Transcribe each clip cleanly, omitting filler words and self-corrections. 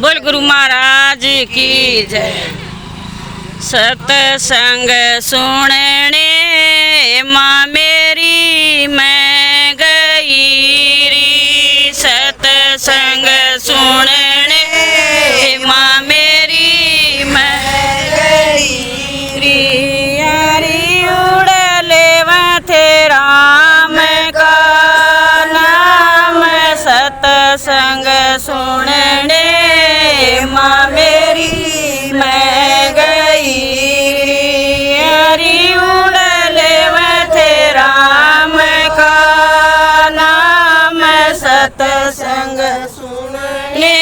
बोल गुरु महाराज की जय। सतसंग सुनने माँ मेरी मैं गई री। सतसंग सुनने माँ मेरी मैं गई री। यारी उड़ लेवा थे राम का नाम। सतसंग सुनने माँ मेरी मैं गई री। यारी उड़ लेवा थे राम का नाम। सतसंग सुनने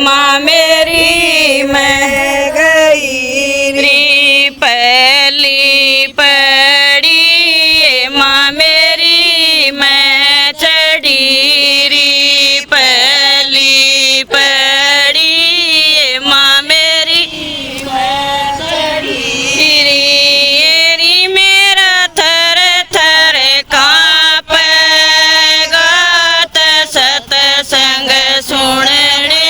माँ मेरी मैं गई री। पहली पड़ी माँ मेरी मैं चढ़ी री। पहली पड़ी माँ मेरी मैं चढ़ी री। मेरा थर थर कांपेगा सतसंग सुनने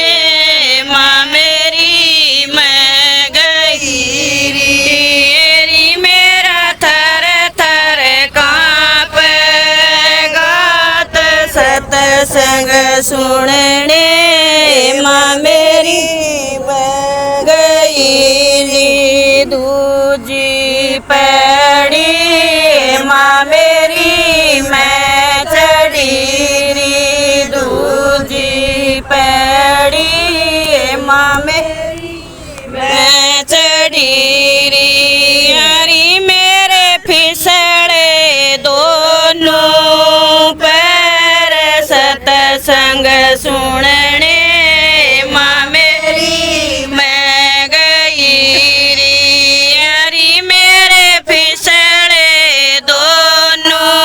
माँ मेरी मैं गई री। मेरा थर थर कांपेगा सतसंग सुनने माँ मेरी मैं गई री। दूजी पड़ी माँ मेरी मैं चढ़ी री। दूजी पड़ी माँ मेरी मैं चढ़ी री। हरी मेरे फिसले दोनों पैर सतसंग सुनने माँ मेरी मैं गई री। हरी मेरे फिसले दोनों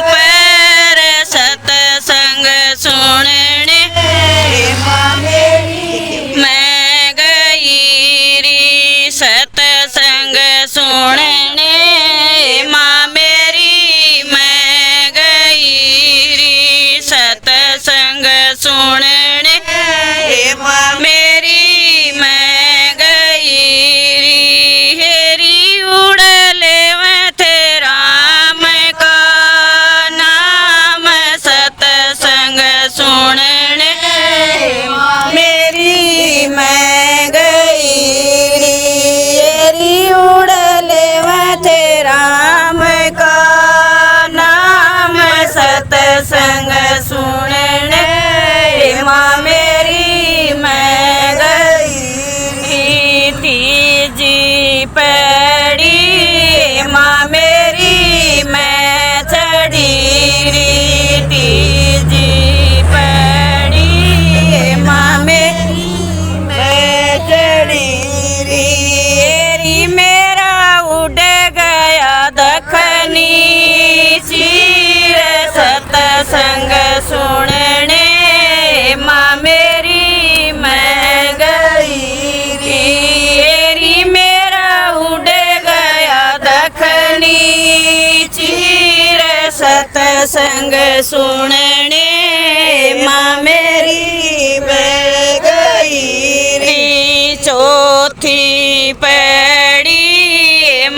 पैर सतसंग सुनने माँ मेरी मैं गई री। सतसंग सुनने माँ मेरी मैं गई री। सतसंग सुनने माँ मेरी मैं गई री। हेरी उड़ लेवा थे राम का नाम। सतसंग सुनने माँ मेरी मैं गई री। हेरी उड़ लेवा थे राम का नाम। सतसंग सुनने माँ मेरी मैं गई। तीजी पड़ी माँ मेरी मैं चढ़ी री। तीजी पड़ी माँ मेरी मैं चढ़ी री। मेरा उड़ गया दखनी सिर सतसंग सुनने माँ मेरी मैं गई री। मेरा उड़ गया दखनी चीर सतसंग सुनने माँ मेरी मैं गई री। चौथी पड़ी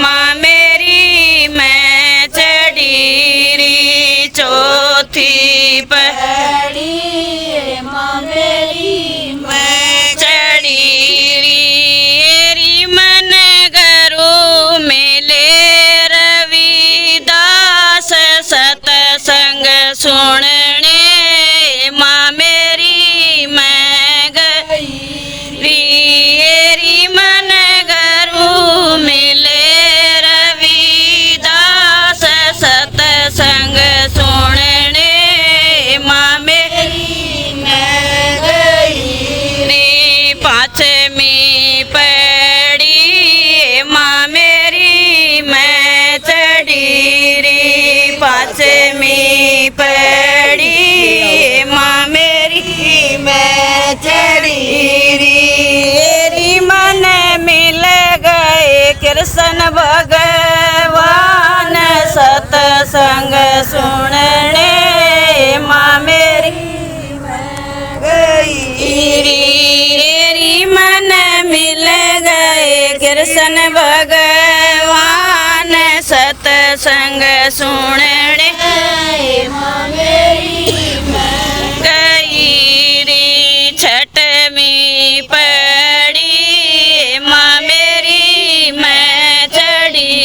माँ मेरी मैं चढ़ी री। चौथी पड़ी माँ मेरी मैं चढ़ी री। मन गरु मिले रविदास सतसंग सुनने माँ मेरी मैं गई री। मन गरु मिले रविदास सतसंग सुनने माँ मेरी मैं गई री। पाँचवीं पड़ी माँ मेरी मैं चढ़ी री। पाँचवीं पड़ी माँ मेरी मैं चढ़ी री। मन मिल गए कृष्ण भगवान सतसंग सुनने माँ मेरी भगवान सतसंग सुनने माँ मेरी मैं गई री छठवीं पड़ी माँ मेरी मैं चढ़ी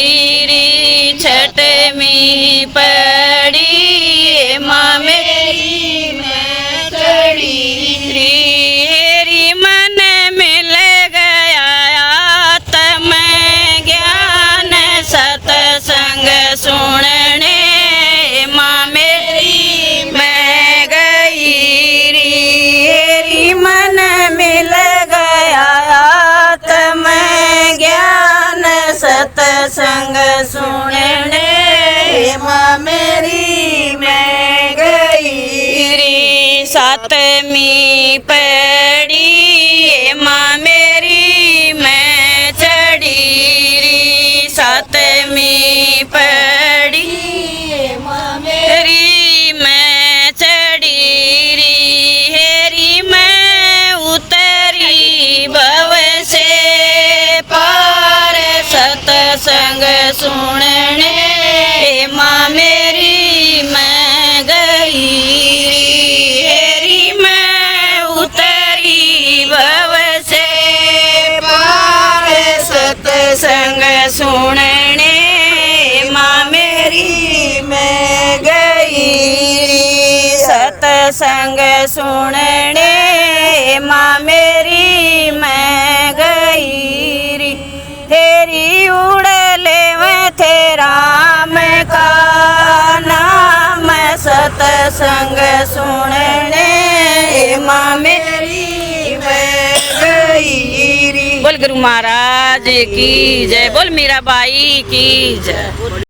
री छठवीं पड़ी माँ मेरी मैं चढ़ी री मन मिल गया आत्म ज्ञान सतसंग सुनने माँ मेरी मैं गई री मन मिल गया आत्म ज्ञान सतसंग सुनने माँ मेरी मैं गई री सातवीं पड़ी माँ मेरी मैं चढ़ी री सातवीं पड़ी माँ मेरी मैं चढ़ी री हेरी मैं उतरी भव से पार सतसंग सुनने माँ मेरी मैं गई हेरी मैं उतरी भव से पार सतसंग सुनने माँ मेरी मैं गई सतसंग सुनने माँ मेरी मैं गई हेरी उड़ले थे राम का नाम सतसंग सुनने माँ मेरी मैं गई बोल गुरु महाराज की जय बोल मीराबाई की जय।